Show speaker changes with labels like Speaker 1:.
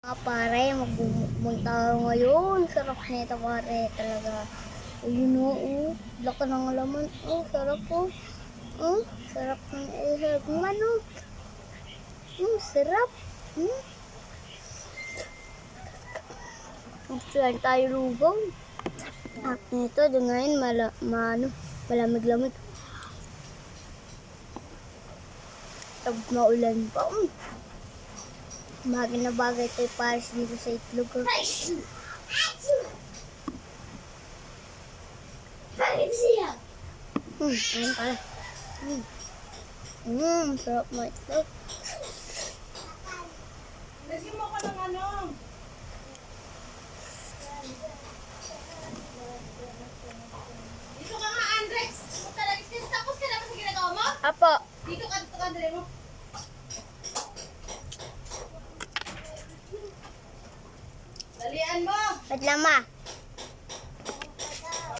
Speaker 1: Pare, magmumukbang tayo ngayon. Sarap nito pare talaga. Ayun o, laki ng laman. Sarap po. Sarap ng ihag man o. Sarap. Magsayan tayo lugaw. At nito, doon ngayon, malamig-lamig. Tapos maulan pa. Bagay na bagay tayo pares dito sa itlog. Ayun pala. Sarap mo itlog.
Speaker 2: Lagyan mo ko ng ano. Dito ka nga, Andrex. Tapos ka na ba sa ginagawa mo?
Speaker 1: Apo.
Speaker 2: Dito ka, Andre mo. Dalian mo.
Speaker 1: Ba't lama?